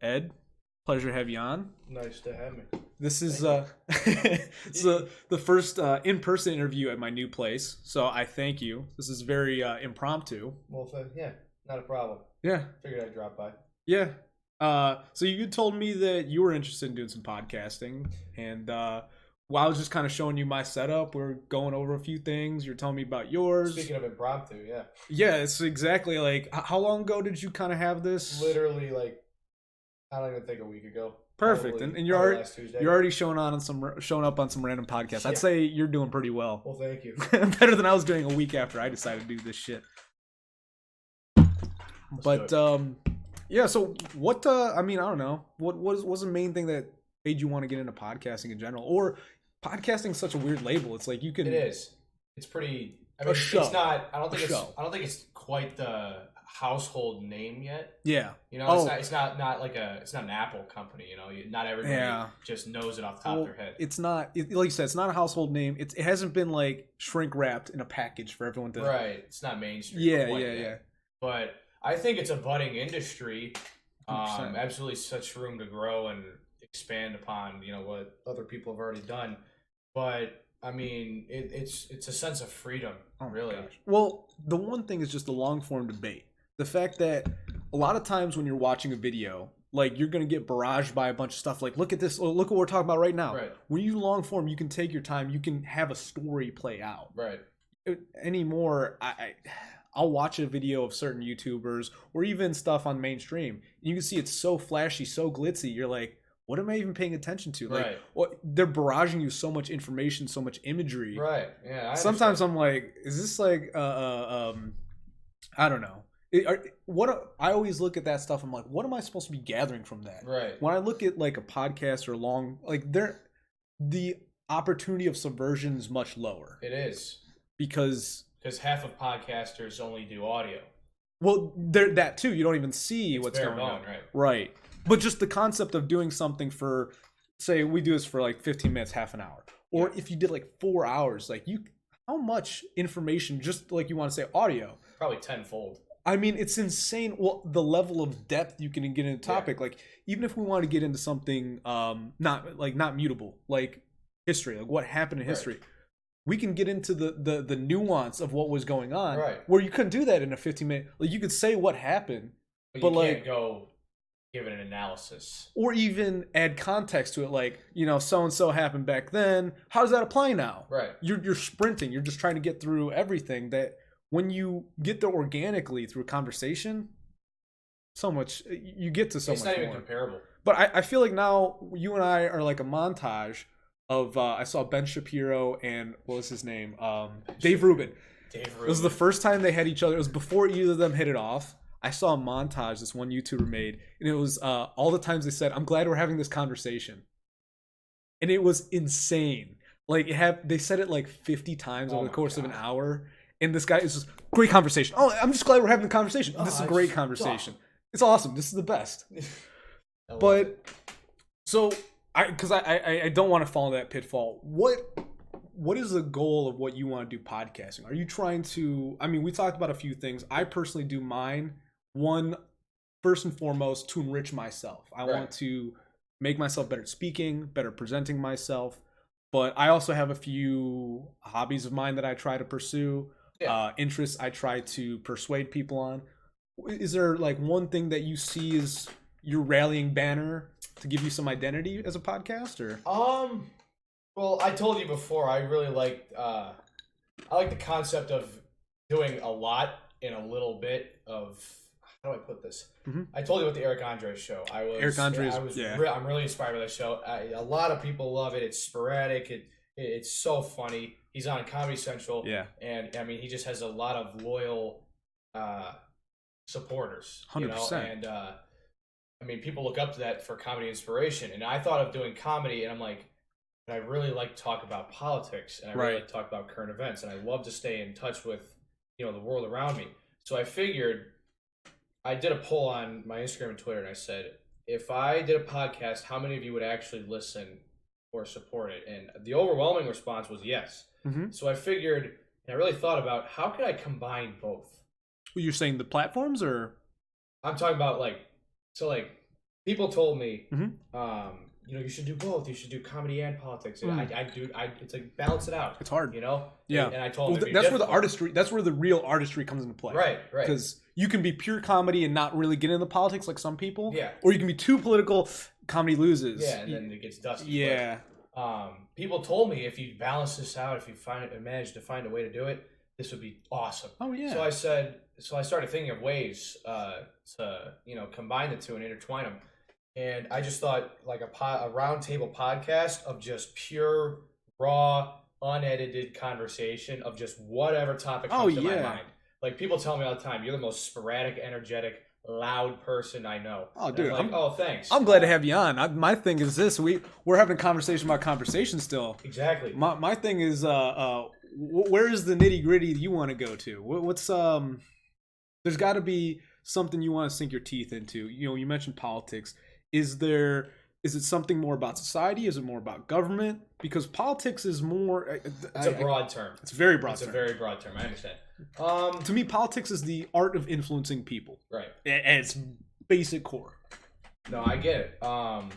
Ed, pleasure to have you on. Nice to have me. This is it's the first in-person interview at my new place, so I thank you. This is very impromptu. Well, yeah, not a problem. Yeah, Figured I'd drop by. yeah. So you told me that you were interested in doing some podcasting, and while I was just kind of showing you my setup, we're going over a few things. You're telling me about yours. Speaking of impromptu, yeah. Yeah, it's exactly like how long ago did you kind of have this? Literally, like, I don't even think a week ago. Perfect, Probably, and probably you're already showing up on some random podcasts. I'd say you're doing pretty well. Well, thank you. Better than I was doing a week after I decided to do this shit. But yeah. So what? I mean, I don't know. What was the main thing that made you want to get into podcasting in general? Or podcasting is such a weird label. It's like you can. It is. It's pretty. I mean, show. It's not. I don't think A it's. show. I don't think it's quite the household name yet. Yeah. You know, it's not like a. It's not an Apple company. You know, not everybody just knows it off the top of their head. It's not. Like you said, it's not a household name. It hasn't been like shrink wrapped in a package for everyone to. Right. It's not mainstream. Yeah. But I think it's a budding industry. 100%. Absolutely such room to grow and expand upon, you know, what other people have already done. But I mean, it's a sense of freedom, really. Gosh. Well, the one thing is just the long form debate. The fact that a lot of times when you're watching a video, like you're gonna get barraged by a bunch of stuff. Like, look at this. Look what we're talking about right now. Right. When you long form, you can take your time. You can have a story play out. Right. Anymore, I'll watch a video of certain YouTubers or even stuff on mainstream. And you can see it's so flashy, so glitzy. You're like, what am I even paying attention to? Like, Right. they're barraging you so much information, so much imagery. Right. Yeah. Sometimes I'm like, is this like, I don't know. I always look at that stuff. I'm like, what am I supposed to be gathering from that? Right. When I look at like a podcast or the opportunity of subversion is much lower. It is. Because half of podcasters only do audio. Well, that too. You don't even see what's going on. Right. But just the concept of doing something for, say, we do this for like 15 minutes, half an hour. Or if you did like 4 hours, like how much information, just like you want to say audio? Probably tenfold. I mean, it's insane. Well, the level of depth you can get into a topic. Like, even if we want to get into something not mutable, like history, like what happened in history. We can get into the nuance of what was going on, where you couldn't do that in a 15-minute. Like, you could say what happened, but you can't go give it an analysis, or even add context to it. Like, you know, so and so happened back then. How does that apply now? Right. You're sprinting. You're just trying to get through everything. That when you get there organically through a conversation, so much you get to so much more. It's not even comparable. But I feel like now you and I are like a montage of I saw Ben Shapiro and what was his name? Dave Rubin. It was the first time they had each other. It was before either of them hit it off. I saw a montage this one YouTuber made, and it was all the times they said, "I'm glad we're having this conversation," and it was insane. Like they said it like 50 times over the course of an hour, and this guy is just great conversation. Oh, I'm just glad we're having the conversation. This is a great conversation. It's awesome. This is the best. But so. Because I don't want to fall into that pitfall. What is the goal of what you want to do podcasting? Are you trying to? I mean, we talked about a few things. I personally do mine. One, first and foremost, to enrich myself. I want to make myself better at speaking, better presenting myself. But I also have a few hobbies of mine that I try to pursue. Interests I try to persuade people on. Is there like one thing that you see as your rallying banner to give you some identity as a podcaster? Well, I told you before, I really like I like the concept of doing a lot in a little bit of, how do I put this? Mm-hmm. I told you about the Eric Andre show. I'm really inspired by that show. A lot of people love it. It's sporadic. It's so funny. He's on Comedy Central. Yeah. And I mean, he just has a lot of loyal supporters. 100%. You know? And I mean, people look up to that for comedy inspiration. And I thought of doing comedy, and I'm like, I really like to talk about politics, and I really like to talk about current events, and I love to stay in touch with, you know, the world around me. So I figured, I did a poll on my Instagram and Twitter, and I said, if I did a podcast, how many of you would actually listen or support it? And the overwhelming response was yes. Mm-hmm. So I figured, and I really thought about, how could I combine both? You're saying the platforms, or? I'm talking about people told me, Mm-hmm. You should do both. You should do comedy and politics. And Mm. It's like balance it out. It's hard. Yeah. And I told him that's where the artistry. That's where the real artistry comes into play. Right. Because you can be pure comedy and not really get into politics like some people. Yeah. Or you can be too political. Comedy loses. Yeah, and then it gets dusty. Yeah. But, people told me if you balance this out, if you manage to find a way to do it, this would be awesome. Oh yeah. So I started thinking of ways to combine the two and intertwine them. And I just thought like a roundtable podcast of just pure, raw, unedited conversation of just whatever topic comes to my mind. Like people tell me all the time, you're the most sporadic, energetic, loud person I know. Oh, dude. I'm like, thanks. I'm glad to have you on. My thing is this: we're having a conversation about conversation still. Exactly. My thing is where is the nitty gritty you want to go to? What's there's got to be something you want to sink your teeth into. You mentioned politics. Is it something more about society? Is it more about government? Because politics is more. It's a broad term. It's a very broad. It's a very broad term. I understand. To me, politics is the art of influencing people. Right. At its basic core. No, I get it.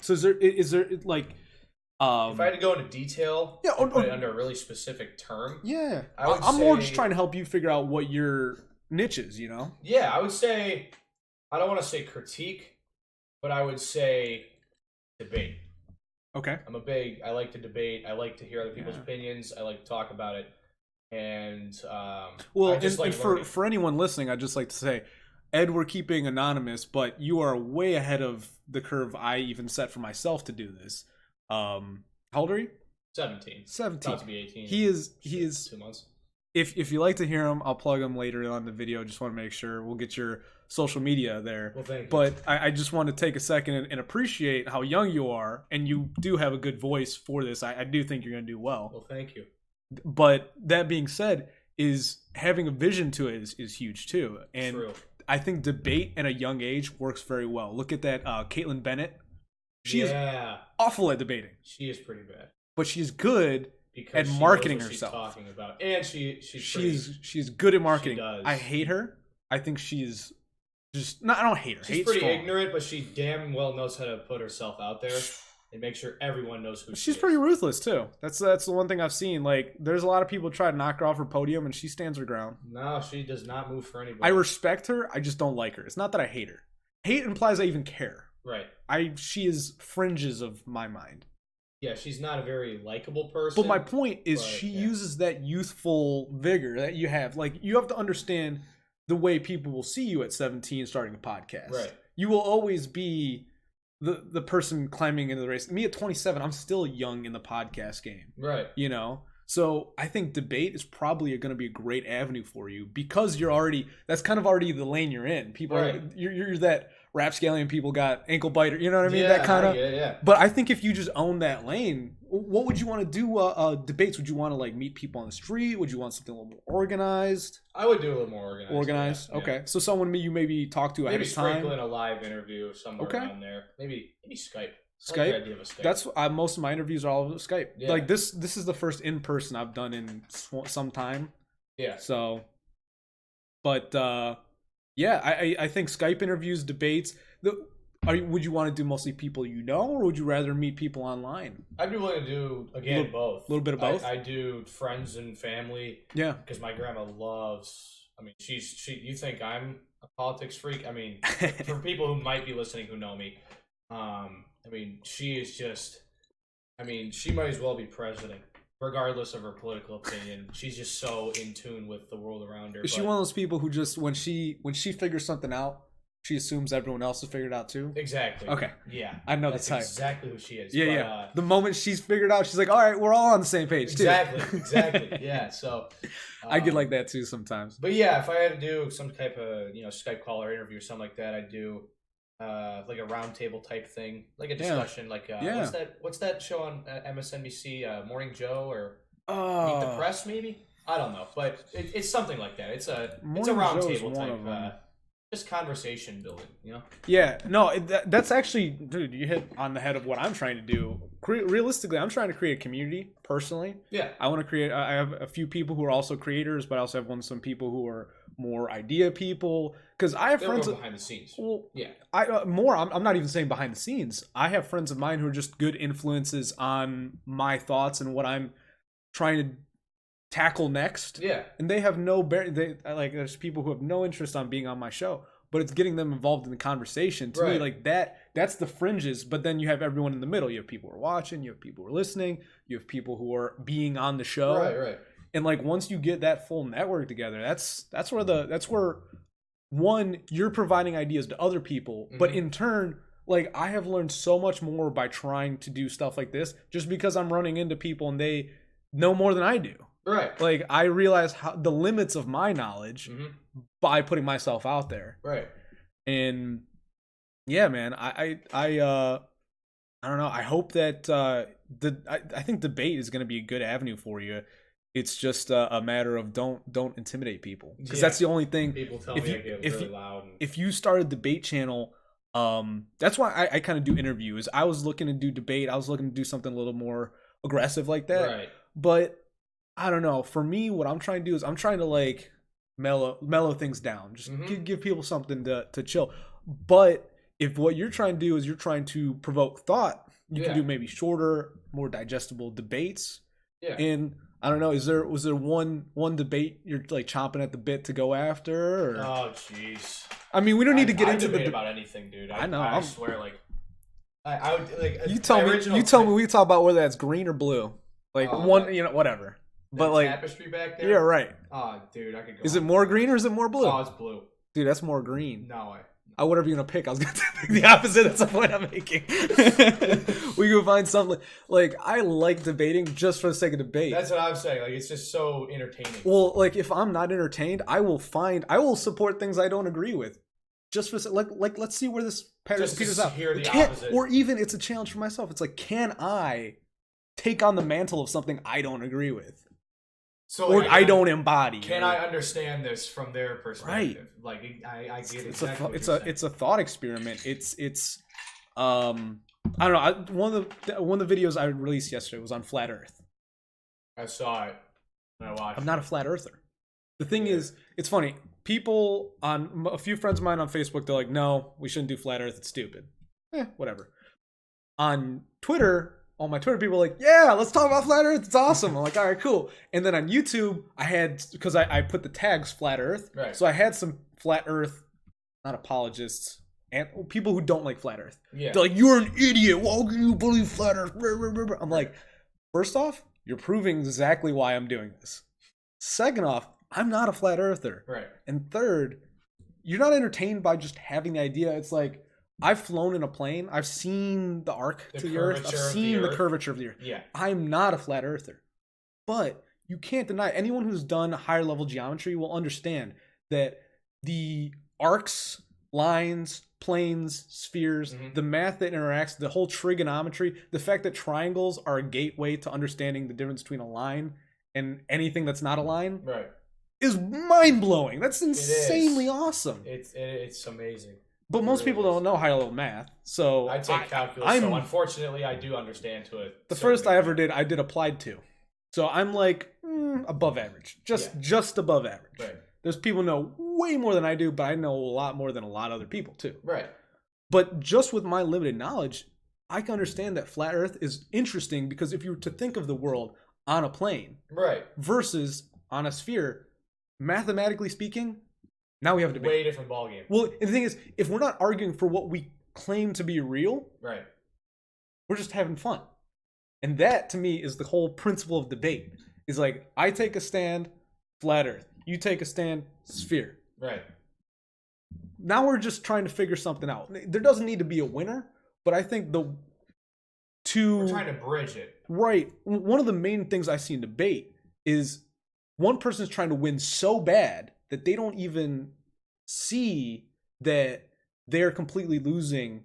So is there like. If I had to go into detail, put it under a really specific term. Yeah, I'm more just trying to help you figure out what your niche is. Yeah, I would say I don't want to say critique, but I would say debate. Okay. I like to debate. I like to hear other people's opinions. I like to talk about it. And for anyone listening, I'd just like to say, Ed, we're keeping anonymous, but you are way ahead of the curve I even set for myself to do this. How old are you? 17. About to be 18. He is 2 months. If you like to hear him, I'll plug him later on the video. Just want to make sure we'll get your social media there. Well, thank you. But I just want to take a second and appreciate how young you are, and you do have a good voice for this. I do think you're going to do well. Well, thank you. But that being said, is having a vision to it is huge too. And True. I think debate at a young age works very well. Look at that Caitlin Bennett. She is awful at debating. She is pretty bad. But she's good because at marketing knows what herself. She's talking about. And she's good at marketing. She does. I hate her. I think she's just I don't hate her. She's pretty ignorant, but she damn well knows how to put herself out there and make sure everyone knows who she is. She's pretty ruthless too. That's the one thing I've seen. Like there's a lot of people try to knock her off her podium and she stands her ground. No, she does not move for anybody. I respect her. I just don't like her. It's not that I hate her. Hate implies I even care. Right. She is fringes of my mind. Yeah, she's not a very likable person. But my point is she uses that youthful vigor that you have. Like, you have to understand the way people will see you at 17 starting a podcast. Right. You will always be the person climbing into the race. Me at 27, I'm still young in the podcast game. Right. So I think debate is probably going to be a great avenue for you because that's kind of already the lane you're in. People you're that rapscallion people got ankle biter, you know what I mean? That kind of. Yeah. But I think if you just own that lane, what would you want to do? Debates? Would you want to like meet people on the street? Would you want something a little more organized? I would do a little more organized. Organized, yeah. Okay. So someone you maybe talk to ahead of time. Maybe sprinkle in a live interview somewhere around there. Maybe Skype. Skype. I like the idea of a Skype. That's most of my interviews are all Skype. Yeah. Like this is the first in person I've done in some time. Yeah. So, but I think Skype interviews, debates. Would you want to do mostly people you know, or would you rather meet people online? I'd be willing to do both. A little bit of both. I do friends and family. Yeah. Because my grandma loves. I mean, you think I'm a politics freak? I mean, for people who might be listening who know me, I mean, she is just. I mean, she might as well be president, regardless of her political opinion. She's just so in tune with the world around her. Is she one of those people who just when she figures something out, she assumes everyone else has figured it out too? Exactly. Okay. Yeah. I know that's the type. exactly who she is. Yeah. The moment she's figured out, she's like, all right, we're all on the same page too. Exactly. Yeah. So I get like that too sometimes. But yeah, if I had to do some type of Skype call or interview or something like that, I'd do like a round table type thing, like a discussion, like what's that show on MSNBC, Morning Joe or Meet the Press maybe? I don't know, but it's something like that. It's a round table type. Just conversation building, Yeah, no, that's actually, dude, you hit on the head of what I'm trying to do. Realistically, I'm trying to create a community personally. Yeah, I want to create. I have a few people who are also creators, but I also have some people who are more idea people. Because I have friends behind the scenes. Well, yeah, I'm not even saying behind the scenes. I have friends of mine who are just good influences on my thoughts and what I'm trying to tackle next. Yeah, and they have no there's people who have no interest on being on my show, but it's getting them involved in the conversation. To me, like that's the fringes. But then you have everyone in the middle. You have people who are watching. You have people who are listening. You have people who are being on the show. Right. And like once you get that full network together, that's where one, you're providing ideas to other people, but in turn, like I have learned so much more by trying to do stuff like this, just because I'm running into people and they know more than I do. Right. Like I realize the limits of my knowledge by putting myself out there. Right. And yeah, man, I don't know. I hope that I think debate is going to be a good avenue for you. It's just a matter of don't intimidate people, because that's the only thing. People tell me I get really loud. If you start a debate channel, that's why I kind of do interviews. I was looking to do debate. I was looking to do something a little more aggressive like that. Right. But I don't know. For me, what I'm trying to do is I'm trying to like mellow things down. Just give people something to chill. But if what you're trying to do is you're trying to provoke thought, you can do maybe shorter, more digestible debates. Yeah. And I don't know. Was there one debate you're like chomping at the bit to go after? Or? Oh, jeez. I mean, we don't need to get into debate about anything, dude. I know. I swear, like, I would like. You tell me. We talk about whether that's green or blue. Like one, whatever. But like tapestry back there. Yeah, right. Oh, dude, I could go. Is it more green or is it more blue? Oh, it's blue. Dude, that's more green. No way. Whatever you're gonna pick, I was gonna pick the opposite. That's the point I'm making. We can find something like I like debating just for the sake of debate. That's what I'm saying. Like it's just so entertaining. Well, like if I'm not entertained, I will support things I don't agree with. Just for like let's see where this peters out. Hear the opposite. Or even it's a challenge for myself. It's like, can I take on the mantle of something I don't agree with? So or I don't embody. Can I understand this from their perspective? Right. Like I get exactly. It's a thought experiment. It's I don't know. One of the videos I released yesterday was on flat Earth. I saw it. And I watched. I'm not a flat earther. The thing is, it's funny. People a few friends of mine on Facebook, they're like, "No, we shouldn't do flat Earth. It's stupid." Whatever. On Twitter. All my Twitter people are like, yeah, let's talk about flat Earth. It's awesome. I'm like, all right, cool. And then on YouTube, I had, because I put the tags flat Earth. Right. So I had some flat Earth, not apologists, and people who don't like flat Earth. Yeah. They're like, you're an idiot. Why can you believe flat Earth? I'm like, first off, you're proving exactly why I'm doing this. Second off, I'm not a flat earther. Right. And third, you're not entertained by just having the idea. It's like, I've flown in a plane. I've seen the arc to the Earth. I've seen the curvature of the Earth. Yeah. I'm not a flat earther. But you can't deny, anyone who's done higher level geometry will understand that the arcs, lines, planes, spheres, the math that interacts, the whole trigonometry, the fact that triangles are a gateway to understanding the difference between a line and anything that's not a line, right, is mind-blowing. That's insanely awesome. It's amazing. But most people don't know higher level math, so I take calculus. So unfortunately, I do understand to it. The first I ever did, I did applied to, so I'm like above average, just above average. Right. There's people who know way more than I do, but I know a lot more than a lot of other people too. Right. But just with my limited knowledge, I can understand that flat Earth is interesting because if you were to think of the world on a plane, right, versus on a sphere, mathematically speaking. Now we have a debate. Way different ballgame. Well, and the thing is, if we're not arguing for what we claim to be real, right, we're just having fun. And that, to me, is the whole principle of debate. Is like, I take a stand, flat Earth. You take a stand, sphere. Right. Now we're just trying to figure something out. There doesn't need to be a winner, but I think we're trying to bridge it. Right. One of the main things I see in debate is one person's trying to win so bad that they don't even see that they're completely losing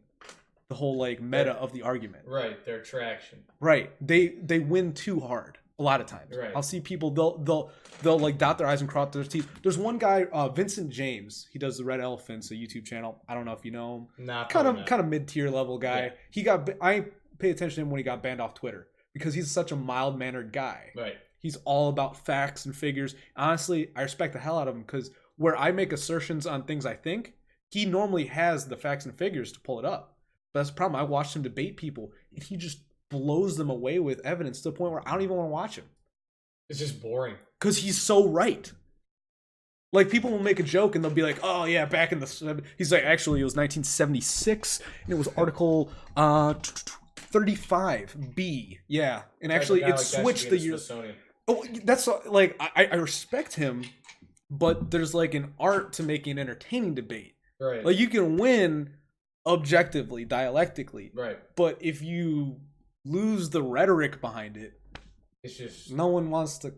the whole like meta of the argument. Right, their traction. Right. They win too hard a lot of times. Right. I'll see people they'll like dot their I's and cross their T's. There's one guy, Vincent James. He does the Red Elephants, a YouTube channel. I don't know if you know him. Nah, kind of mid-tier level guy. Yeah. I paid attention to him when he got banned off Twitter because he's such a mild-mannered guy. Right. He's all about facts and figures. Honestly, I respect the hell out of him because where I make assertions on things I think, he normally has the facts and figures to pull it up. But that's the problem. I watched him debate people, and he just blows them away with evidence to the point where I don't even want to watch him. It's just boring. Because he's so right. Like, people will make a joke, and they'll be like, oh, yeah, back in the... He's like, actually, it was 1976, and it was Article 35B. Yeah. And actually, it switched the year... Oh, that's like I respect him, but there's like an art to making an entertaining debate. Right. Like you can win objectively, dialectically. Right. But if you lose the rhetoric behind it, it's just no one wants to.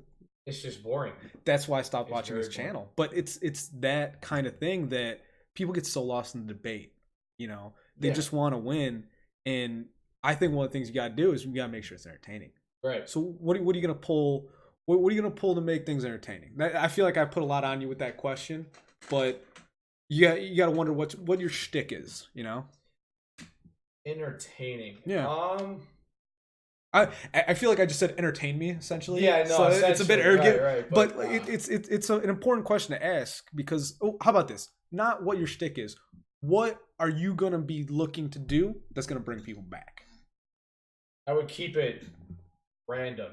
It's just boring. That's why I stopped watching his channel. But it's that kind of thing that people get so lost in the debate. You know, they just want to win, and I think one of the things you got to do is you got to make sure it's entertaining. Right. So what are you gonna pull? What are you gonna pull to make things entertaining? I feel like I put a lot on you with that question, but you got to wonder what your shtick is. You know, entertaining. Yeah. I feel like I just said entertain me essentially. Yeah, no, so it's a bit arrogant, right, but it's an important question to ask because how about this? Not what your shtick is. What are you gonna be looking to do that's gonna bring people back? I would keep it random.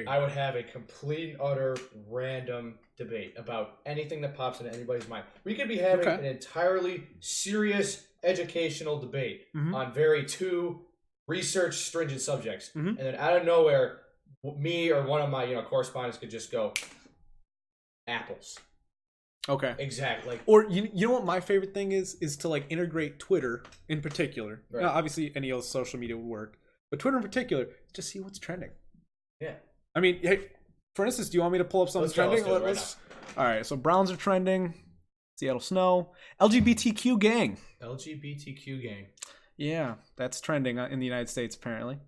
I would have a complete and utter random debate about anything that pops into anybody's mind. We could be having an entirely serious educational debate on very two research stringent subjects. And then out of nowhere, me or one of my correspondents could just go, apples. Okay. Exactly. Or you know what my favorite thing is to like integrate Twitter in particular. Right. Now, obviously any other social media would work, but Twitter in particular, just see what's trending. Yeah. I mean, hey, for instance, do you want me to pull up something trending? All right, so Browns are trending. Seattle snow. LGBTQ gang. LGBTQ gang. Yeah, that's trending in the United States apparently.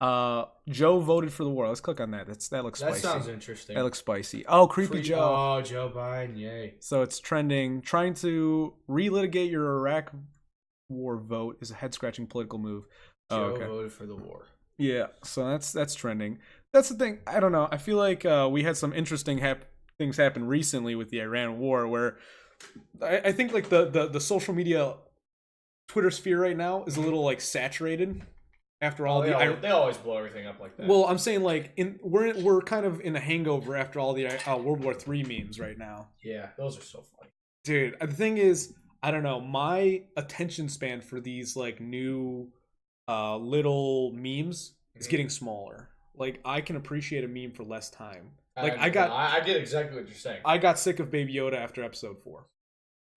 Joe voted for the war. Let's click on that. That looks spicy. That sounds interesting. That looks spicy. Oh, creepy Joe. Oh, Joe Biden, yay. So it's trending. Trying to relitigate your Iraq war vote is a head-scratching political move. Joe voted for the war. Yeah, so that's trending. That's the thing. I don't know. I feel like we had some interesting things happen recently with the Iran war, where I think like the social media Twitter sphere right now is a little like saturated after all they always blow everything up like that. Well, I'm saying like we're kind of in a hangover after all the World War III memes right now. Yeah, those are so funny, dude. The thing is, I don't know. My attention span for these like new little memes is getting smaller. Like I can appreciate a meme for less time. Like I get exactly what you're saying. I got sick of Baby Yoda after episode 4.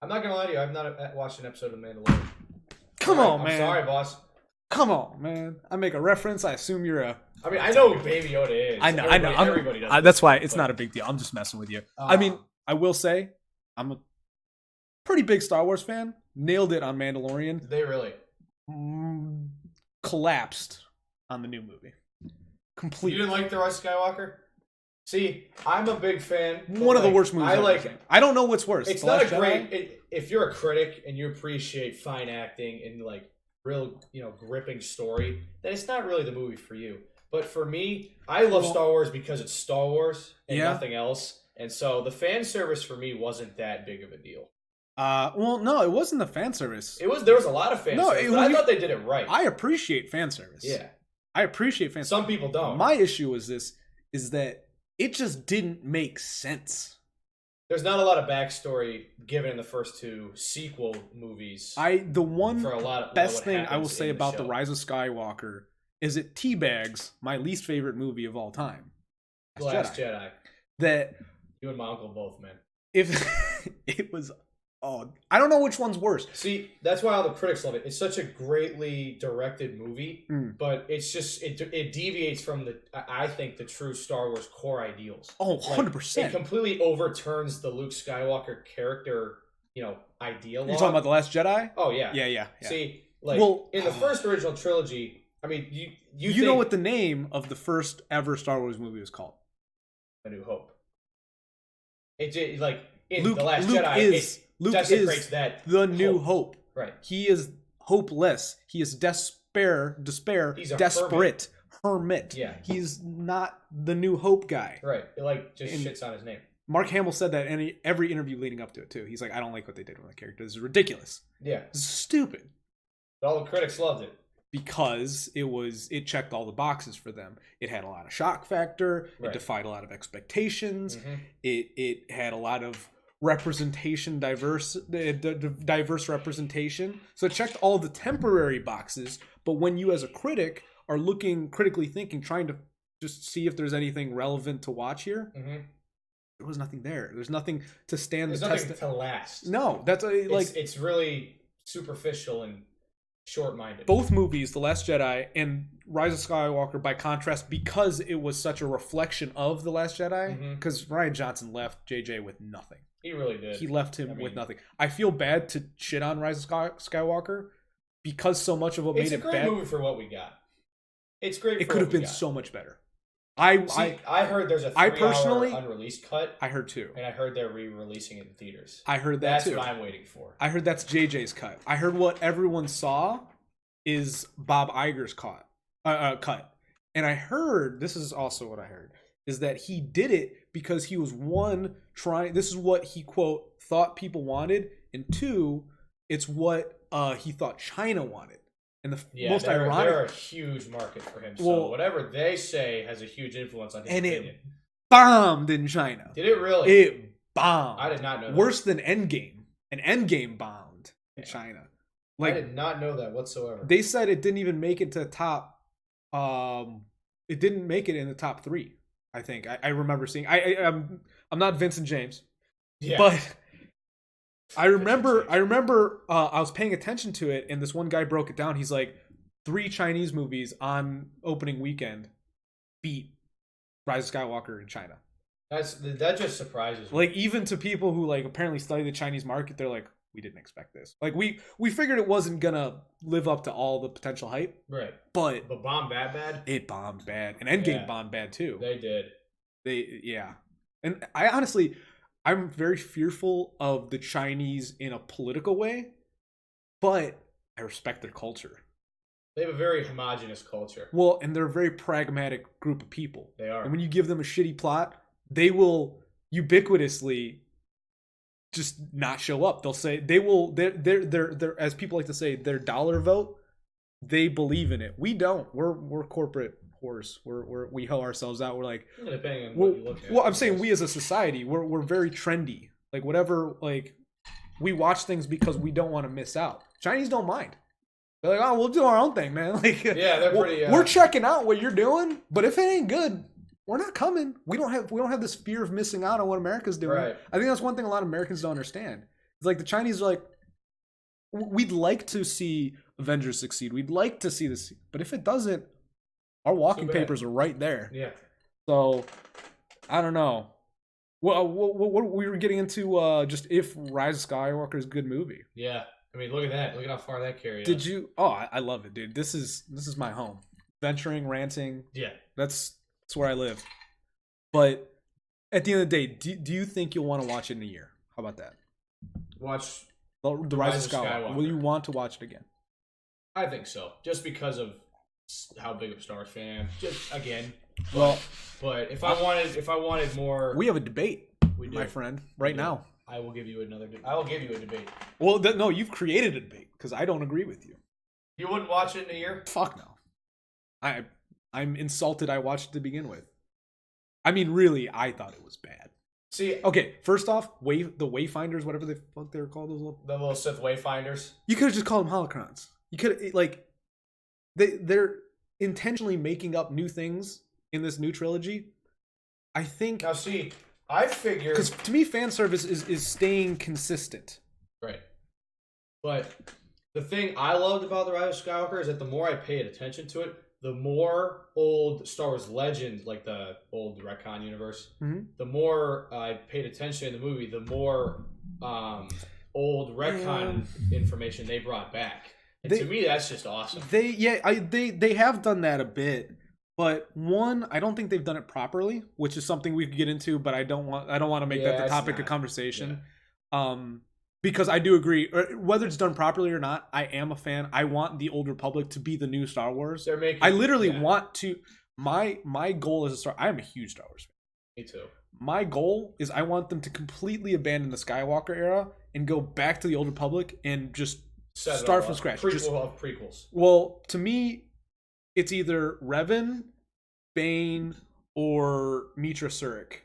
I'm not gonna lie to you. I've not watched an episode of Mandalorian. Come on, man. I'm sorry, boss. Come on, man. I make a reference. I assume you're a. I mean, I know who Baby Yoda is. I know. Everybody does. That's why it's not a big deal. I'm just messing with you. I mean, I will say, I'm a pretty big Star Wars fan. Nailed it on Mandalorian. Did they really? Collapsed on the new movie. Completely. You didn't like The Rise of Skywalker? See, I'm a big fan. One of the worst movies I've ever seen. I don't know what's worse. It's not a great. If you're a critic and you appreciate fine acting and like real, gripping story, then it's not really the movie for you. But for me, I love Star Wars because it's Star Wars and nothing else. And so the fan service for me wasn't that big of a deal. Well, no, it wasn't the fan service. There was a lot of fan service, but I thought they did it right. I appreciate fan service. Yeah. I appreciate fan service. Some people don't. My issue is that it just didn't make sense. There's not a lot of backstory given in the first two sequel movies. The one best thing I will say about the The Rise of Skywalker is it teabags my least favorite movie of all time. Last Jedi. That you and my uncle both, man. If it was I don't know which one's worse. See, that's why all the critics love it. It's such a greatly directed movie, but it's just it deviates from I think the true Star Wars core ideals. Oh, 100%. It completely overturns the Luke Skywalker character, ideal. You're talking about The Last Jedi? Oh yeah. Yeah. See, in the first original trilogy, I mean, you know what the name of the first ever Star Wars movie was called? A New Hope. In Luke, The Last Luke Jedi, Luke desecrates is that the new hope. Right. He is hopeless. He is despair. He's a hermit. Yeah. He's not the new hope guy. Right. It shits on his name. Mark Hamill said that in every interview leading up to it too. He's like, I don't like what they did with the character. This is ridiculous. Yeah, this is stupid. But all the critics loved it because it checked all the boxes for them. It had a lot of shock factor. Right. It defied a lot of expectations. Mm-hmm. It had a lot of representation, diverse representation. So it checked all the temporary boxes. But when you as a critic are looking, critically thinking, trying to just see if there's anything relevant to watch here, there was nothing there. There's nothing to stand the test. There's nothing to last. No, that's like it's really superficial and short-minded. Both movies, The Last Jedi and Rise of Skywalker, by contrast, because it was such a reflection of The Last Jedi, because Rian Johnson left JJ with nothing. He really did. He left him with nothing. I feel bad to shit on Rise of Skywalker because so much of what made it bad. It's a great movie for what we got. It's great. It could have been so much better. I heard there's a 3-hour unreleased cut. I heard too. And I heard they're re-releasing it in theaters. I heard that too. That's what I'm waiting for. I heard that's JJ's cut. I heard what everyone saw is Bob Iger's cut. And I heard, this is also what I heard, is that he did it because he was trying, this is what he, quote, thought people wanted, and 2, it's what he thought China wanted. And the most ironic, they're a huge market for him. So whatever they say has a huge influence on his opinion. It bombed in China. Did it really? It bombed. I did not know that. Worse than Endgame. And Endgame bombed in China. I did not know that whatsoever. They said it didn't even make it to top. It didn't make it in the top 3. I think I remember seeing. I'm not Vincent James, but I remember I was paying attention to it, and this one guy broke it down. He's like, 3 Chinese movies on opening weekend beat Rise of Skywalker in China. That just surprises me. Like, even to people who like apparently study the Chinese market, they're like, we didn't expect this. Like, we figured it wasn't gonna live up to all the potential hype. Right. But bombed that bad? It bombed bad. And Endgame bombed bad too. They did. And I'm very fearful of the Chinese in a political way, but I respect their culture. They have a very homogenous culture. Well, and they're a very pragmatic group of people. They are. And when you give them a shitty plot, they will ubiquitously just not show up. They'll say they're as people like to say, their dollar vote, they believe in it. We don't. We're corporate whores. We hoe ourselves out. We're like, depending on what you look at. Well, I'm saying we as a society, we're very trendy. Like, whatever, like, we watch things because we don't want to miss out. Chinese don't mind. They're like, oh, we'll do our own thing, man. Like, yeah, they're pretty. We're checking out what you're doing, but if it ain't good, we're not coming. We don't have this fear of missing out on what America's doing. Right. I think that's one thing a lot of Americans don't understand. It's like the Chinese are like, we'd like to see Avengers succeed. We'd like to see this, but if it doesn't, our walking papers are right there. Yeah. So, I don't know. Well, what we were getting into just if Rise of Skywalker is a good movie. Yeah. I mean, look at that. Look at how far that carried. Did you? Oh, I love it, dude. This is my home. Venturing, ranting. Yeah. That's where I live. But at the end of the day, do you think you'll want to watch it in a year? How about that? Watch the Rise of Skywalker. Will you want to watch it again? I think so. Just because of how big of a Star Wars fan I am. Just again. But if I wanted more, we have a debate, my friend, right now. I will give you a debate. Well, no, you've created a debate because I don't agree with you. You wouldn't watch it in a year? Fuck no. I'm insulted I watched it to begin with. I mean, really, I thought it was bad. See, okay, first off, the Wayfinders, whatever the fuck they were called, the little Sith Wayfinders. You could have just called them holocrons. You could like, they're intentionally making up new things in this new trilogy. I think. Now, see, I figured, because to me, fan service is staying consistent. Right. But the thing I loved about The Rise of Skywalker is that the more I paid attention to it, the more old Star Wars legends, like the old retcon universe, the more I paid attention in the movie, the more old retcon information they brought back. And to me, that's just awesome. They have done that a bit, but one, I don't think they've done it properly, which is something we could get into, but I don't want to make that the topic of conversation. Yeah. Because I do agree, whether it's done properly or not, I am a fan. I want the Old Republic to be the new Star Wars. I literally want to. My goal as a Star. I am a huge Star Wars fan. Me too. My goal is I want them to completely abandon the Skywalker era and go back to the Old Republic and just start from scratch. Prequels. Well, to me, it's either Revan, Bane, or Mitra Surik.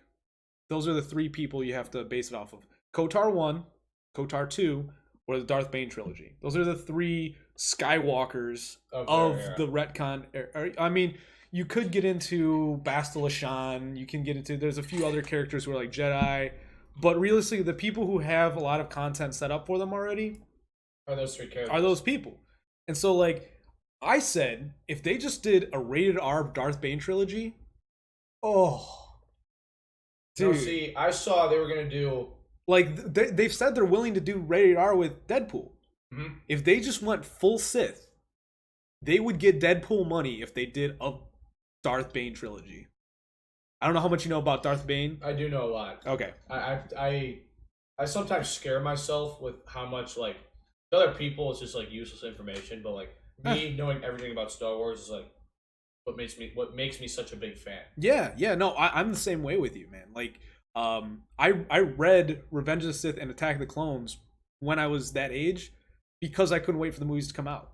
Those are the three people you have to base it off of. KOTOR 1, KOTOR 2, or the Darth Bane trilogy. Those are the three Skywalkers of the retcon. I mean, you could get into Bastila Shan. You can get into... There's a few other characters who are like Jedi. But realistically, the people who have a lot of content set up for them already... Are those three characters. Are those people. And so, like, I said, if they just did a rated R Darth Bane trilogy... Oh. Dude. No, see, I saw they were going to do... Like, they've said they're willing to do rated R with Deadpool. Mm-hmm. If they just went full Sith, they would get Deadpool money if they did a Darth Bane trilogy. I don't know how much you know about Darth Bane. I do know a lot. Okay. I sometimes scare myself with how much, like, to other people it's just, like, useless information, but, like, me knowing everything about Star Wars is, like, what makes me such a big fan. Yeah, no, I'm the same way with you, man. Like, I read Revenge of the Sith and Attack of the Clones when I was that age because I couldn't wait for the movies to come out.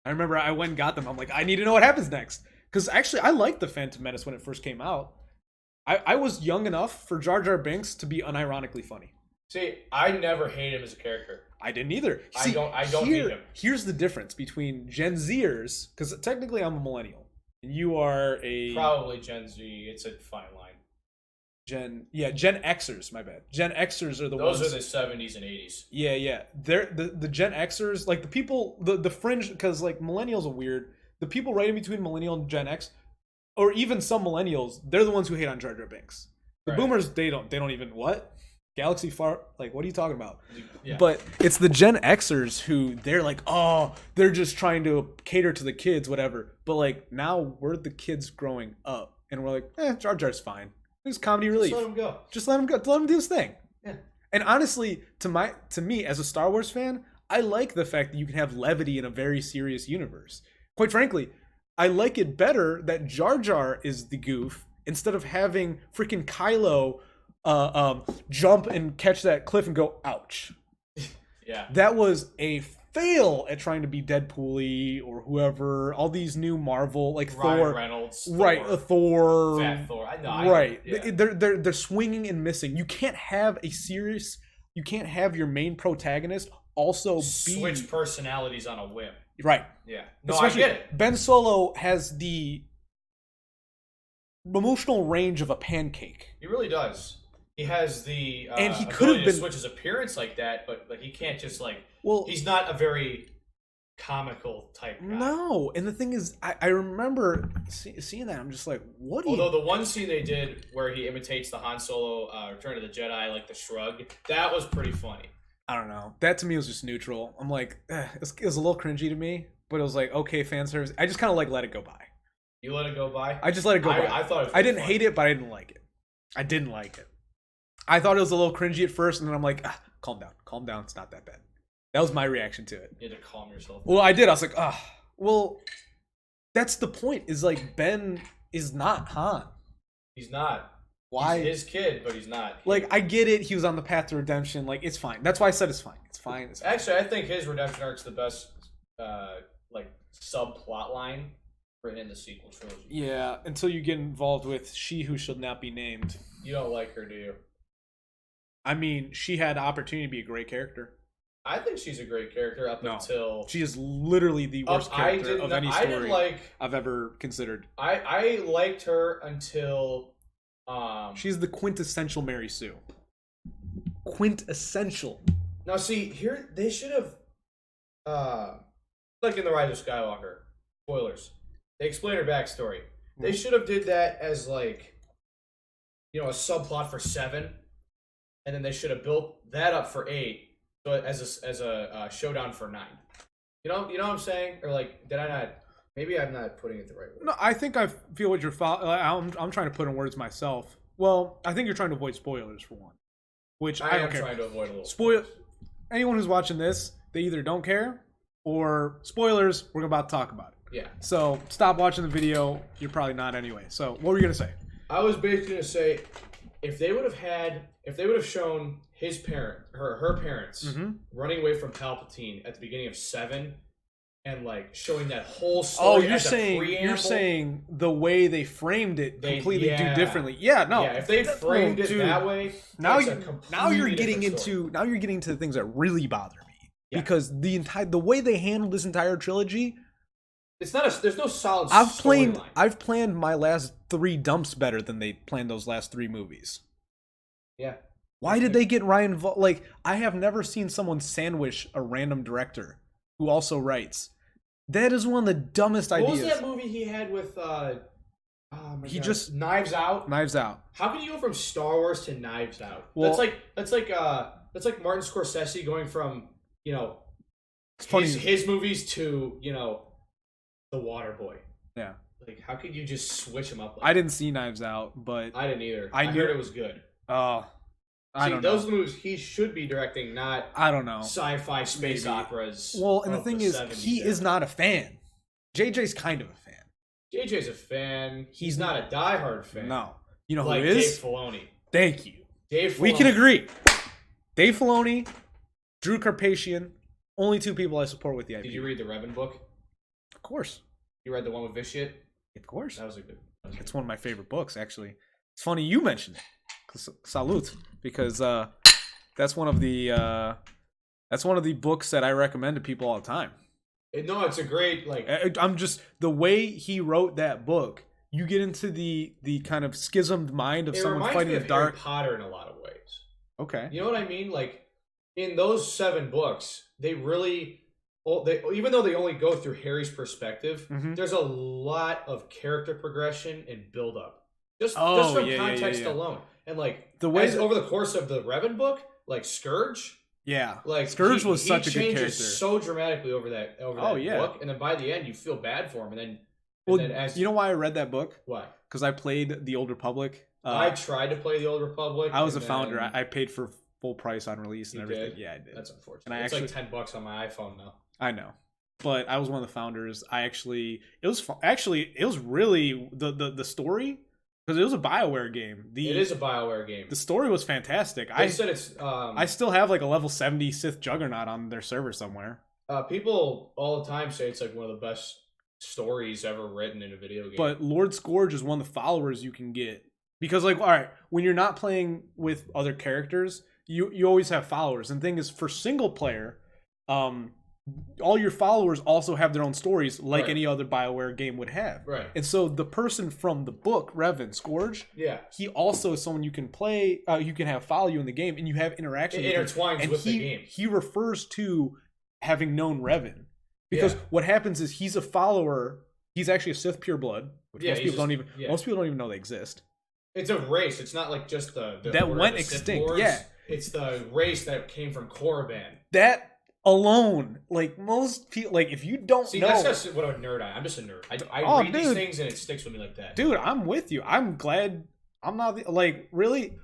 I remember I went and got them. I'm like, I need to know what happens next. Because actually, I liked The Phantom Menace when it first came out. I was young enough for Jar Jar Binks to be unironically funny. See, I never hated him as a character. I didn't either. See, I don't hate him. Here's the difference between Gen Zers, because technically I'm a millennial, and you are probably Gen Z. It's a fine line. Gen Xers, my bad. Gen Xers are those are the 70s and 80s. Yeah. They're the Gen Xers, like the people, the fringe, because like millennials are weird. The people right in between millennial and Gen X, or even some millennials, they're the ones who hate on Jar Jar Binks. The boomers, they don't even what? Galaxy Far, like, what are you talking about? Yeah. But it's the Gen Xers who they're like, oh, they're just trying to cater to the kids, whatever. But like now we're the kids growing up, and we're like, Jar Jar's fine. It's comedy relief. Just let him go. Just let him go. Let him do his thing. Yeah. And honestly, to me as a Star Wars fan, I like the fact that you can have levity in a very serious universe. Quite frankly, I like it better that Jar Jar is the goof instead of having freaking Kylo jump and catch that cliff and go, ouch. Yeah. That was a fail at trying to be Deadpool-y or whoever. All these new Marvel, like Ryan Thor. Reynolds. Right, Thor. Fat Thor. Right. They're swinging and missing. You can't have your main protagonist also switch personalities on a whim. Right. Yeah. No, especially, I get it. Ben Solo has the emotional range of a pancake. He really does. He has the and he could have been switch his appearance like that, but he can't just like. Well, he's not a very comical type guy. No, and the thing is, I remember seeing that. I'm just like, what? Although the one scene they did where he imitates the Han Solo Return of the Jedi, like the shrug, that was pretty funny. I don't know. That to me was just neutral. I'm like, it was a little cringy to me, but it was like, okay, fan service. I just kind of like let it go by. You let it go by? I just let it go by. I thought it was I didn't hate it, but I didn't like it. I didn't like it. I thought it was a little cringy at first, and then I'm like, calm down. It's not that bad. That was my reaction to it. You had to calm yourself down. Well, I did. I was like, well, that's the point. Is like Ben is not Han. He's not. Why? He's his kid, but he's not. Like, I get it. He was on the path to redemption. Like, it's fine. That's why I said it's fine. It's fine. Actually, I think his redemption arc's the best, like, subplot line in the sequel trilogy. Yeah, until you get involved with She Who Shall Not Be Named. You don't like her, do you? I mean, she had the opportunity to be a great character. I think she's a great character until... She is literally the worst character of any story I've ever considered. I liked her until... she's the quintessential Mary Sue. Quintessential. Now, see, here, they should have... like in The Rise of Skywalker. Spoilers. They explain her backstory. They should have did that as, like, a subplot for 7. And then they should have built that up for 8. So as a showdown for 9. You know what I'm saying? Or like, did I not? Maybe I'm not putting it the right way. No, I think I feel what you're. I'm trying to put in words myself. Well, I think you're trying to avoid spoilers for one, which I don't care. Trying to avoid a little spoil. Anyone who's watching this, they either don't care or spoilers. We're about to talk about it. Yeah. So stop watching the video. You're probably not anyway. So what were you gonna say? I was basically gonna say, if they would have shown his her parents running away from Palpatine at the beginning of 7, and like showing that whole story. Oh, you're saying the way they framed it completely do differently. Yeah, no. Yeah, if they framed it that way, now you're getting into the things that really bother me because the way they handled this entire trilogy. There's no solid storyline. I've planned my last 3 dumps better than they planned those last 3 movies. Yeah. Why did they get Ryan? Like, I have never seen someone sandwich a random director who also writes. That is one of the dumbest ideas. What was that movie he had with? Just Knives Out. Knives Out. How can you go from Star Wars to Knives Out? Well, that's like Martin Scorsese going from funny. his movies to The Waterboy. Yeah. Like, how could you just switch them up? I didn't see Knives Out, but I didn't either. I heard it was good. I don't know. Those movies he should be directing, not I don't know sci-fi space operas. Well, and the thing is, he is not a fan. JJ's kind of a fan. JJ's a fan. He's not a diehard fan. No. You know like who is? Dave Filoni. Thank you. Dave Filoni. We can agree. Dave Filoni, Drew Karpyshyn, only 2 people I support with the IP. Did you read the Revan book? Of course. You read the one with Vitiate? Of course. That was a good. It's one of my favorite books, actually. It's funny you mentioned it. Salute, because that's one of the books that I recommend to people all the time. No, it's a great I'm just the way he wrote that book. You get into the kind of schismed mind of someone fighting the dark. Harry Potter in a lot of ways. Okay. You know what I mean? Like in those 7 books, they really. Even though they only go through Harry's perspective, there's a lot of character progression and build up. Just from context alone. And like over the course of the Revan book, like Scourge. Yeah. Like Scourge was such a good character. So dramatically over that book. And then by the end you feel bad for him. And then you know why I read that book? Why? Because I played The Old Republic. I tried to play The Old Republic. I was a founder. I paid for full price on release and everything. Did? Yeah, I did. That's unfortunate. And it's like $10 on my iPhone now. I know. But I was one of the founders. It was really the story, because it was a BioWare game. It is a BioWare game. The story was fantastic. They said it's. I still have like a level 70 Sith Juggernaut on their server somewhere. People all the time say it's like one of the best stories ever written in a video game. But Lord Scourge is one of the followers you can get, because like, all right, when you're not playing with other characters, you always have followers. And the thing is, for single player, all your followers also have their own stories, like any other BioWare game would have. Right. And so the person from the book, Revan Scourge, he also is someone you can play, you can have follow you in the game, and you have interaction with him. It intertwines with the game. He refers to having known Revan. Because what happens is he's a follower, he's actually a Sith pureblood, which most people don't even know they exist. It's a race. It's not like just the that went extinct. It's the race that came from Korriban. That alone, like most people, like if you don't know, that's just what a nerd I am. I'm just a nerd. I read these things and it sticks with me like that. Dude, I'm with you. I'm glad I'm not like really.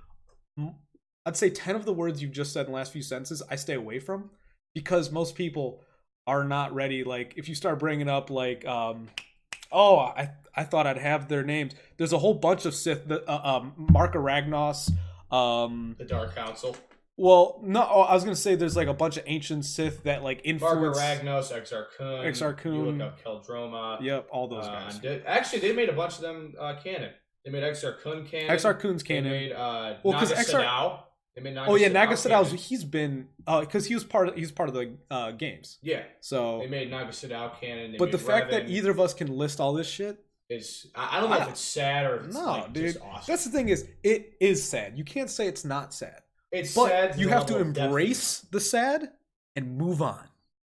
I'd say 10 of the words you've just said in the last few sentences I stay away from, because most people are not ready. Like if you start bringing up like, I thought I'd have their names. There's a whole bunch of Sith. Marka Ragnos. The Dark Council. Well, no, I was gonna say there's like a bunch of ancient Sith that like influence. Marka Ragnos, Exar Kun. You look up Keldroma. Yep, all those guys. Actually, they made a bunch of them canon. They made Exar Kun canon. Exar Kun's canon. They made Naga Sadao. They made Naga Naga Sadao. He's been because he's part of the games. Yeah. So they made Naga Sadao canon. But the fact that either of us can list all this shit is, I don't know if it's sad or if it's just awesome. That's the thing is, it is sad. You can't say it's not sad. It's sad. You have to embrace the sad and move on.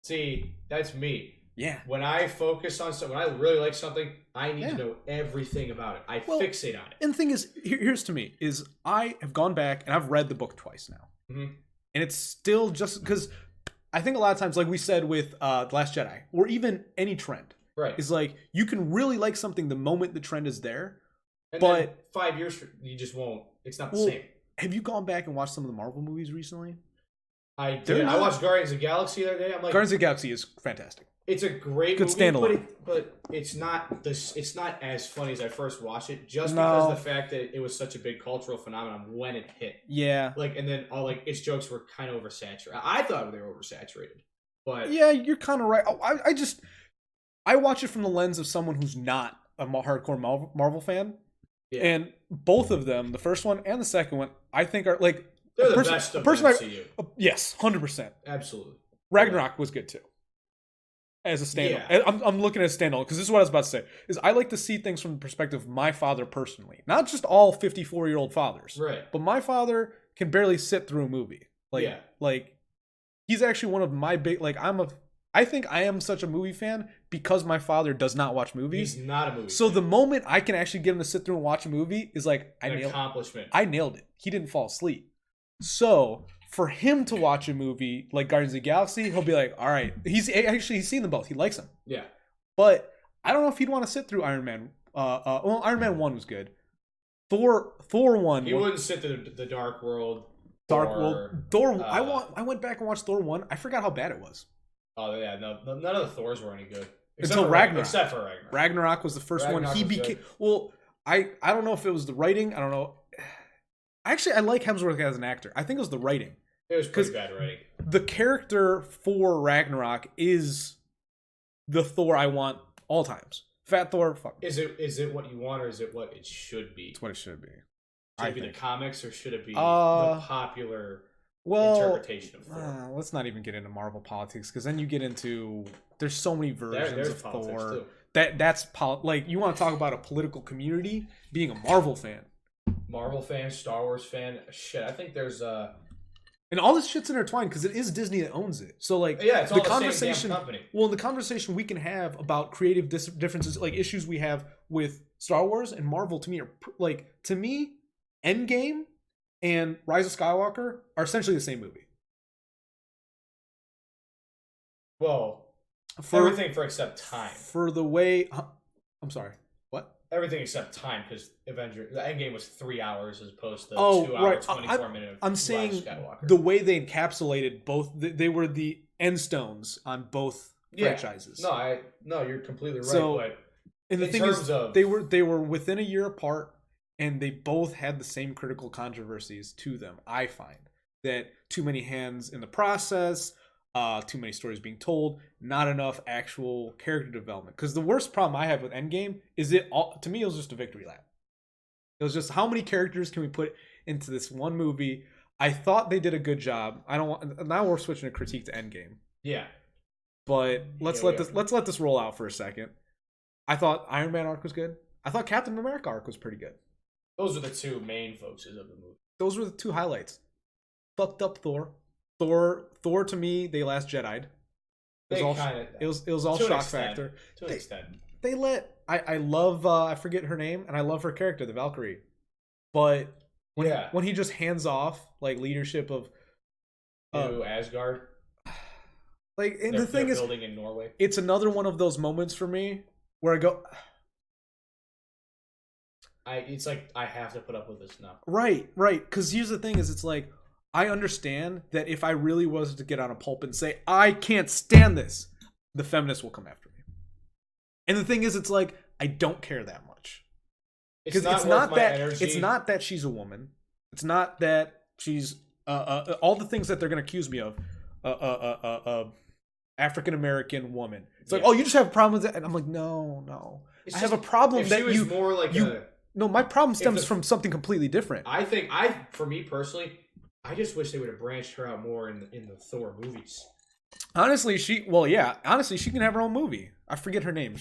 See, that's me. Yeah. When I focus on something, when I really like something, I need to know everything about it. I fixate on it. And the thing is, here's to me, is I have gone back and I've read the book twice now. Mm-hmm. And it's still just because I think a lot of times, like we said with The Last Jedi, or even any trend, is like you can really like something the moment the trend is there. And then 5 years, you just won't. It's not the same. Have you gone back and watched some of the Marvel movies recently? I did. I watched Guardians of the Galaxy the other day. I'm like, Guardians of the Galaxy is fantastic. It's a great good movie, standalone, but it's not as funny as I first watched it. Just because of the fact that it was such a big cultural phenomenon when it hit. Yeah. And then all its jokes were kind of oversaturated. I thought they were oversaturated, but yeah, you're kind of right. I watch it from the lens of someone who's not a hardcore Marvel fan, and both of them, the first one and the second one, I think are like they're the best of the MCU. Yes, 100%, absolutely. Ragnarok was good too. As a standalone, I'm looking at a standalone because this is what I was about to say. Is I like to see things from the perspective of my father personally, not just all 54-year-old fathers, right? But my father can barely sit through a movie. Like he's actually one of my big. I think I am such a movie fan because my father does not watch movies. He's not a movie. So the moment I can actually get him to sit through and watch a movie is like an accomplishment. I nailed it. He didn't fall asleep. So for him to watch a movie like Guardians of the Galaxy, he'll be like, all right. He's seen them both. He likes them. Yeah. But I don't know if he'd want to sit through Iron Man. Iron Man 1 was good. Thor 1. He wouldn't sit through the Dark World. Thor. I went back and watched Thor 1. I forgot how bad it was. Oh, yeah. No, none of the Thors were any good. Until Ragnarok. Except for Ragnarok. Ragnarok was the first one. He became... Well, I don't know if it was the writing. I don't know. Actually, I like Hemsworth as an actor. I think it was the writing. It was pretty bad writing. The character for Ragnarok is the Thor I want all times. Fat Thor, fuck. Is it what you want, or is it what it should be? It's what it should be. Should it be the comics, or should it be the popular interpretation of Thor? Let's not even get into Marvel politics, because then you get into... There's so many versions of Thor. Too. That's like, you want to talk about a political community? Being a Marvel fan. Marvel fan, Star Wars fan, shit. I think there's and all this shit's intertwined because it is Disney that owns it. So like, it's all the conversation. Same company. Well, the conversation we can have about creative differences, like issues we have with Star Wars and Marvel, to me are Endgame and Rise of Skywalker are essentially the same movie. Well, everything except time. For the way, I'm sorry. Everything except time, because the Endgame was 3 hours as opposed to 2 hours, 24 minutes. I'm saying the way they encapsulated both, they were the end stones on both franchises. No, you're completely right. So, but and the thing is, they were within a year apart, and they both had the same critical controversies to them. I find that too many hands in the process. Too many stories being told, not enough actual character development. Because the worst problem I have with Endgame is to me, it was just a victory lap. It was just, how many characters can we put into this one movie? I thought they did a good job. Now we're switching to critique to Endgame. Yeah. But let's let this roll out for a second. I thought Iron Man arc was good. I thought Captain America arc was pretty good. Those are the two main focuses of the movie. Those were the two highlights. Fucked up Thor. Thor to me, they Last Jedi'd. It was all shock factor. To an extent. They I love I forget her name, and I love her character, the Valkyrie. But when he just hands off like leadership of Asgard. Like, and the thing is, building in Norway. It's another one of those moments for me where I go, it's like I have to put up with this now. Right. Because here's the thing: is it's like, I understand that if I really was to get on a pulpit and say, I can't stand this, the feminists will come after me. And the thing is, it's like, I don't care that much. Because it's not that she's a woman. It's not that she's all the things that they're going to accuse me of. African-American woman. It's like, oh, you just have a problem with that? And I'm like, no. I have a problem that you... more like No, my problem stems from something completely different. For me personally... I just wish they would have branched her out more in the Thor movies. Honestly, she can have her own movie. I forget her name.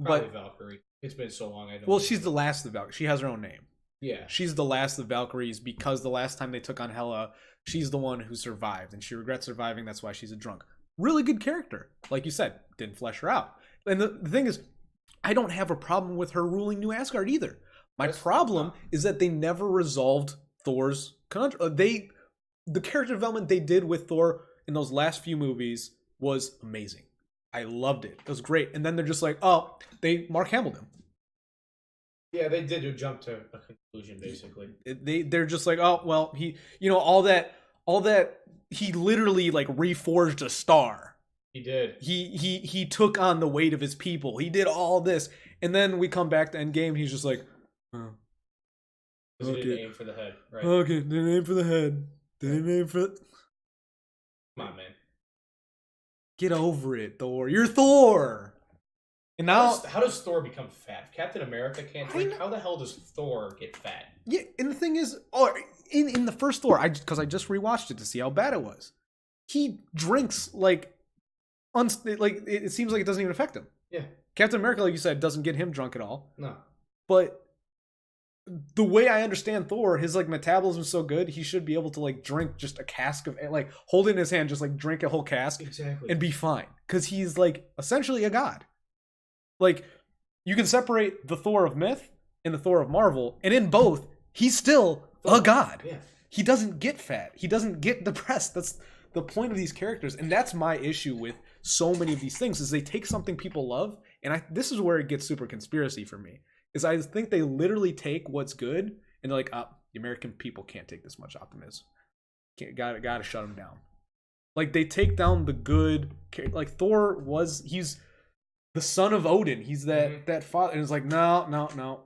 Probably Valkyrie. It's been so long. She's the last of the Valkyries. She has her own name. Yeah. She's the last of the Valkyries because the last time they took on Hela, she's the one who survived, and she regrets surviving. That's why she's a drunk. Really good character. Like you said, didn't flesh her out. And the thing is, I don't have a problem with her ruling New Asgard either. My problem is that they never resolved Thor's the character development they did with Thor in those last few movies was amazing. I loved it. It was great. And then they're just like, they Mark Hamilled him. Yeah, they did jump to a conclusion basically. They're just like, he, all that all that. He literally like reforged a star. He did. He took on the weight of his people. He did all this, and then we come back to Endgame. He's just like, oh, okay. He didn't aim for the head, right? Okay, didn't aim for the head. Didn't aim for. Come on, man. Get over it, Thor. You're Thor. And now, how does Thor become fat? If Captain America can't drink, how the hell does Thor get fat? Yeah, and the thing is, in the first Thor, because I just rewatched it to see how bad it was. He drinks like it seems like it doesn't even affect him. Yeah. Captain America, like you said, doesn't get him drunk at all. No. But the way I understand Thor, his like metabolism is so good, he should be able to like drink just a cask of like hold it in his hand, just like drink a whole cask, exactly, and be fine. Because he's like essentially a god. Like you can separate the Thor of myth and the Thor of Marvel, and in both, he's still a god. Yeah. He doesn't get fat. He doesn't get depressed. That's the point of these characters, and that's my issue with so many of these things is they take something people love, and this is where it gets super conspiracy for me. Is I think they literally take what's good and they're like, the American people can't take this much optimism. Gotta shut them down. Like they take down the good. Like Thor he's the son of Odin. He's that father, and it's like no,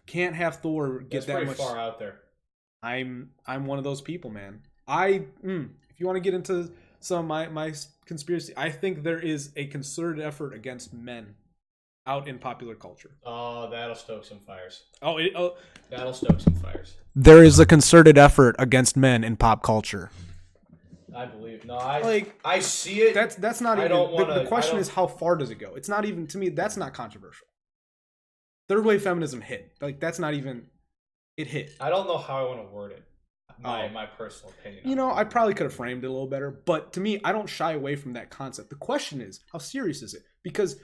can't have Thor get that much far out there. I'm one of those people, man. If you want to get into some of my conspiracy, I think there is a concerted effort against men out in popular culture. Oh, that'll stoke some fires. That'll stoke some fires. There is a concerted effort against men in pop culture. I believe. No, I see it. That's not even. The question is, how far does it go? It's not even, to me, that's not controversial. Third wave feminism hit. Like that's not even. It hit. I don't know how I want to word it. My personal opinion. You know, I probably could have framed it a little better, but to me, I don't shy away from that concept. The question is, how serious is it? Because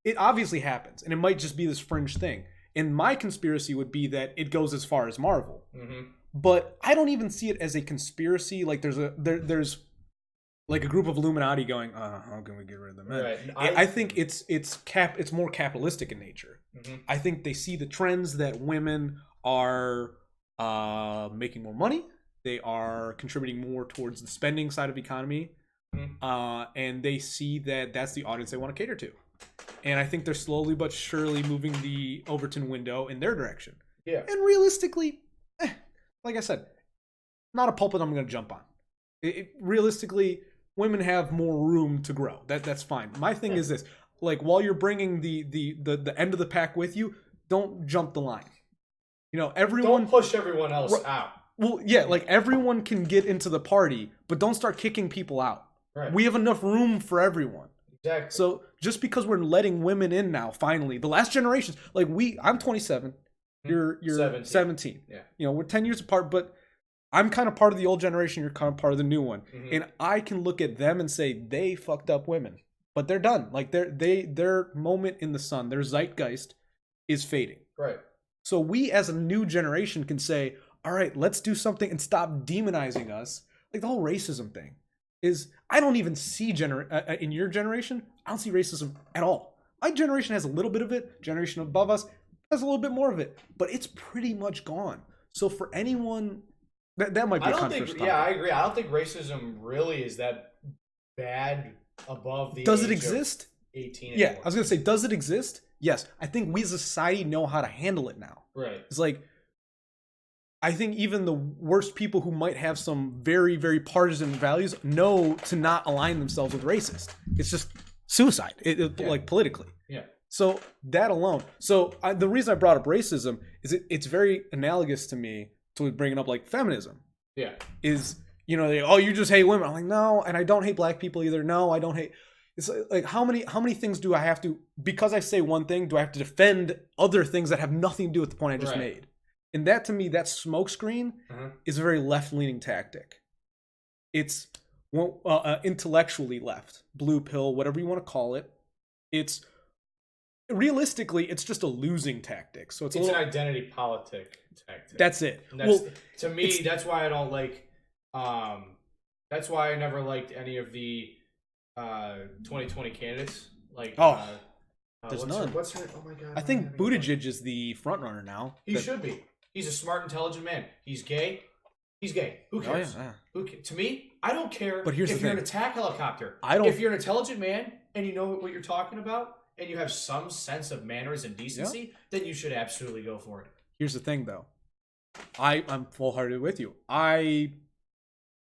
it obviously happens, and it might just be this fringe thing. And my conspiracy would be that it goes as far as Marvel. Mm-hmm. But I don't even see it as a conspiracy. Like there's like a group of Illuminati going, how can we get rid of the men? Right. I think it's more capitalistic in nature. Mm-hmm. I think they see the trends that women are making more money. They are contributing more towards the spending side of the economy. Mm-hmm. And they see that that's the audience they want to cater to. And I think they're slowly but surely moving the Overton window in their direction. Yeah. And realistically, like I said, not a pulpit I'm going to jump on. Realistically, women have more room to grow. That's fine. My thing is this: like while you're bringing the end of the pack with you, don't jump the line. You know, everyone don't push everyone else out. Well, yeah, like everyone can get into the party, but don't start kicking people out. Right. We have enough room for everyone. Exactly. So just because we're letting women in now, finally, the last generations, like I'm 27, you're 17. Yeah. You know, we're 10 years apart, but I'm kind of part of the old generation. You're kind of part of the new one, and I can look at them and say they fucked up women, but they're done. Like their moment in the sun, their zeitgeist is fading. Right. So we, as a new generation, can say, all right, let's do something and stop demonizing us. Like the whole racism thing. I don't even see in your generation, I don't see racism at all. My generation has a little bit of it. Generation above us has a little bit more of it, but it's pretty much gone. So for anyone, that might be a controversial topic. Yeah, I agree. I don't think racism really is that bad above the Does age it exist? Of 18 Yeah, anymore. I was going to say, does it exist? Yes. I think we as a society know how to handle it now. Right. It's like, I think even the worst people who might have some very, very partisan values know to not align themselves with racist. It's just suicide, like politically. Yeah. So that alone. So the reason I brought up racism is it's very analogous to me to bringing up like feminism. Yeah. Is, you know, you just hate women. I'm like, no, and I don't hate black people either. No, I don't hate. It's like how many things do I have to, because I say one thing, do I have to defend other things that have nothing to do with the point I just made? And that, to me, that smokescreen is a very left-leaning tactic. It's intellectually left, blue pill, whatever you want to call it. It's realistically, it's just a losing tactic. So it's an identity politic tactic. That's it. To me, that's why I don't like. That's why I never liked any of the 2020 candidates. Like, there's none. What's her? Oh my god! I think Buttigieg is the front runner now. He should be. He's a smart, intelligent man. He's gay. He's gay. Who cares? To me, I don't care. But here's the thing. If you're an attack helicopter, if you're an intelligent man and you know what you're talking about and you have some sense of manners and decency, then you should absolutely go for it. Here's the thing, though. I'm full-hearted with you. I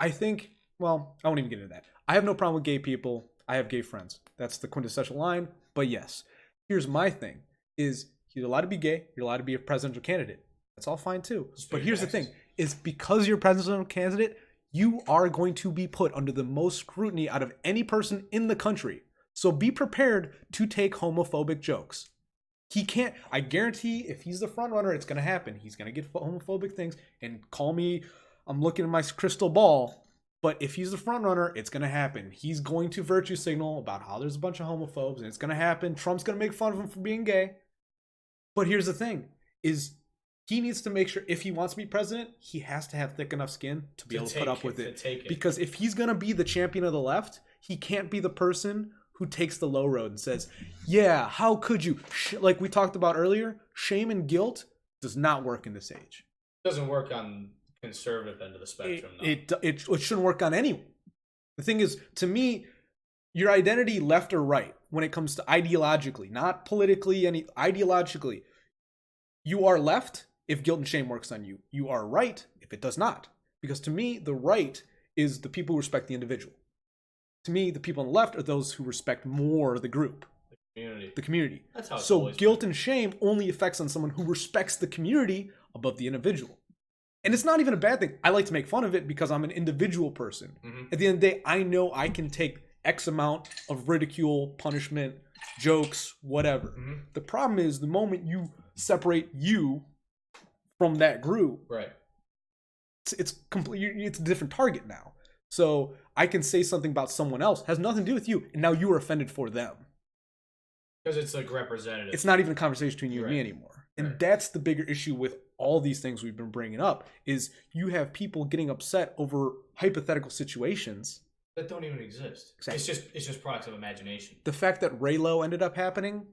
think, well, I won't even get into that. I have no problem with gay people. I have gay friends. That's the quintessential line. But yes, here's my thing, is you're allowed to be gay. You're allowed to be a presidential candidate. That's all fine, too. But here's the thing, is because you're a presidential candidate, you are going to be put under the most scrutiny out of any person in the country. So be prepared to take homophobic jokes. He can't, I guarantee if he's the front runner, it's going to happen. He's going to get homophobic things and call me, I'm looking at my crystal ball. But if he's the front runner, it's going to happen. He's going to virtue signal about how there's a bunch of homophobes and it's going to happen. Trump's going to make fun of him for being gay. But here's the thing, is he needs to make sure if he wants to be president, he has to have thick enough skin to be able to put up with it. Because if he's going to be the champion of the left, he can't be the person who takes the low road and says, yeah, how could you? Like we talked about earlier, shame and guilt does not work in this age. It doesn't work on conservative end of the spectrum. It shouldn't work on anyone. The thing is, to me, your identity left or right when it comes to ideologically, not politically, ideologically, you are left if guilt and shame works on you. You are right if it does not. Because to me, the right is the people who respect the individual. To me, the people on the left are those who respect more the group. The community. That's how it's so guilt and shame only affects on someone who respects the community above the individual. And it's not even a bad thing. I like to make fun of it because I'm an individual person. Mm-hmm. At the end of the day, I know I can take X amount of ridicule, punishment, jokes, whatever. Mm-hmm. The problem is the moment you separate you from that group, right? It's a different target now. So I can say something about someone else, has nothing to do with you, and now you are offended for them. Because it's like representative. It's not even a conversation between you and me anymore. And that's the bigger issue with all these things we've been bringing up, is you have people getting upset over hypothetical situations that don't even exist. Exactly. It's just products of imagination. The fact that Raylo ended up happening,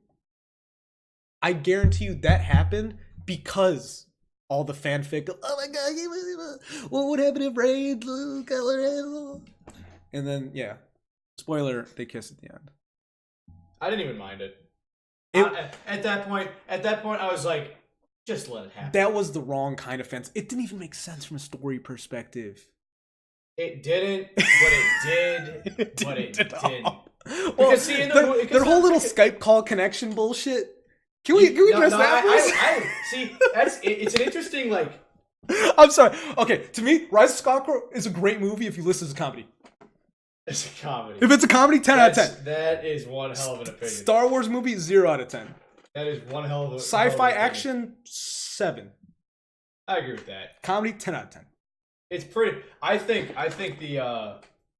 I guarantee you that happened because all the fanfic, oh my god, what would happen if Ray Colorado? And then, yeah, spoiler, they kiss at the end. I didn't even mind it. At that point, I was like, just let it happen. That was the wrong kind of fence. It didn't even make sense from a story perspective. It didn't, but it did. But it did. Well, see, their whole little Skype call connection bullshit. Can we address that? See, it's an interesting, like... I'm sorry. Okay, to me, Rise of Skywalker is a great movie if you listen to comedy. It's a comedy. If it's a comedy, 10 out of 10. That is one hell of an opinion. Star Wars movie, 0 out of 10. That is one hell of a... Sci-fi action, 7. I agree with that. Comedy, 10 out of 10. It's pretty... I think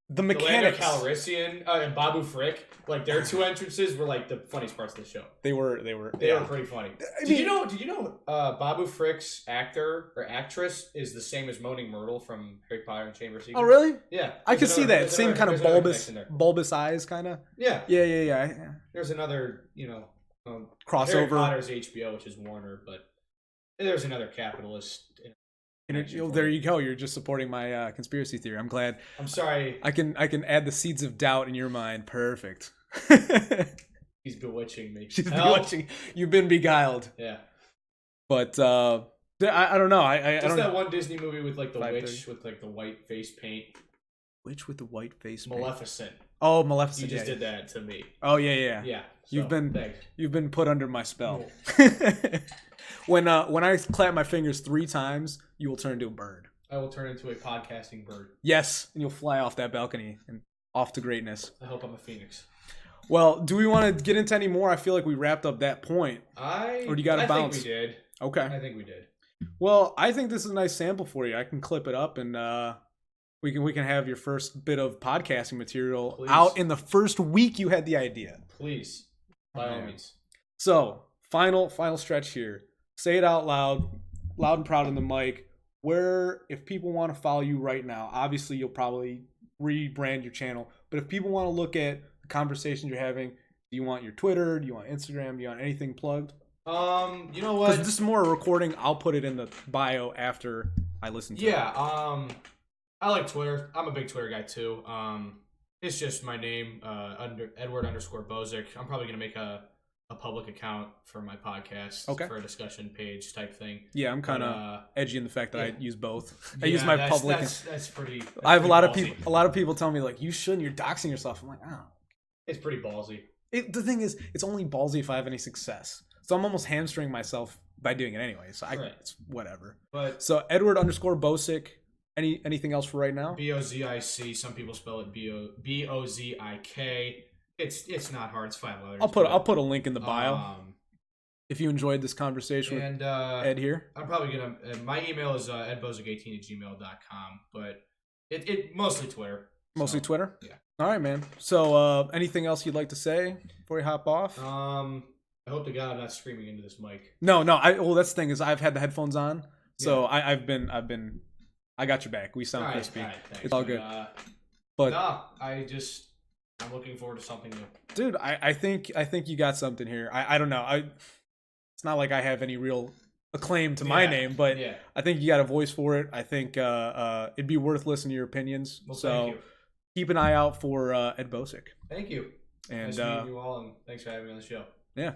the mechanics, the Calrissian and Babu Frick, like their two entrances were like the funniest parts of the show. They were pretty funny. Did you know Babu Frick's actor or actress is the same as Moaning Myrtle from Harry Potter and Chamber of Secrets? Oh really? Yeah, I could see that same kind of bulbous eyes, kind of. Yeah. There's another crossover. Harry Potter's HBO, which is Warner, but there's another capitalist. There you go. You're just supporting my conspiracy theory. I'm glad. I'm sorry. I can add the seeds of doubt in your mind. Perfect. He's bewitching me. She's bewitching. You've been beguiled. Yeah. But I don't know. I don't. that one Disney movie with like the witch with like the white face paint. Witch with the white face paint. Maleficent. Oh, Maleficent. You just did that to me. Oh yeah. Yeah. So, you've been put under my spell. When I clap my fingers 3 times, you will turn into a bird. I will turn into a podcasting bird. Yes, and you'll fly off that balcony and off to greatness. I hope I'm a phoenix. Well, do we want to get into any more? I feel like we wrapped up that point. Or do you got to bounce? I think we did. Okay. I think we did. Well, I think this is a nice sample for you. I can clip it up and we can have your first bit of podcasting material out in the first week you had the idea. Please. By all means. So, final stretch here. Say it out loud and proud on the mic. Where, if people want to follow you right now, obviously you'll probably rebrand your channel. But if people want to look at the conversations you're having, do you want your Twitter? Do you want Instagram? Do you want anything plugged? You know what? Because this is more a recording. I'll put it in the bio after I listen to. Yeah, I like Twitter. I'm a big Twitter guy too. It's just my name, under Edward_Bozick. I'm probably gonna make a public account for my podcast for a discussion page type thing. Yeah, I'm kind of edgy in the fact that I use both. I Yeah, use my public. That's pretty. I have pretty a lot of ballsy. people. A lot of people tell me like, you shouldn't. You're doxing yourself. I'm like, oh. It's pretty ballsy. The thing is, it's only ballsy if I have any success. So I'm almost hamstringing myself by doing it anyway. So it's whatever. But so Edward_Bosick. Anything else for right now? Bozic. Some people spell it Bozik. It's not hard. It's 5 letters. I'll put a link in the bio. If you enjoyed this conversation with Ed here, I'm probably gonna. My email is edbozic18@gmail.com, but it mostly Twitter. Mostly Twitter. Yeah. All right, man. So anything else you'd like to say before you hop off? I hope to God I'm not screaming into this mic. No. Well, that's the thing is I've had the headphones on, so I've been. I got your back. We sound crispy. All right, thanks, it's all good. But no, I'm looking forward to something new. Dude, I think you got something here. I don't know. It's not like I have any real acclaim to my name, but I think you got a voice for it. I think it'd be worth listening to your opinions. Well, so thank you. Keep an eye out for Ed Bosick. Thank you. And nice meeting you all, and thanks for having me on the show. Yeah.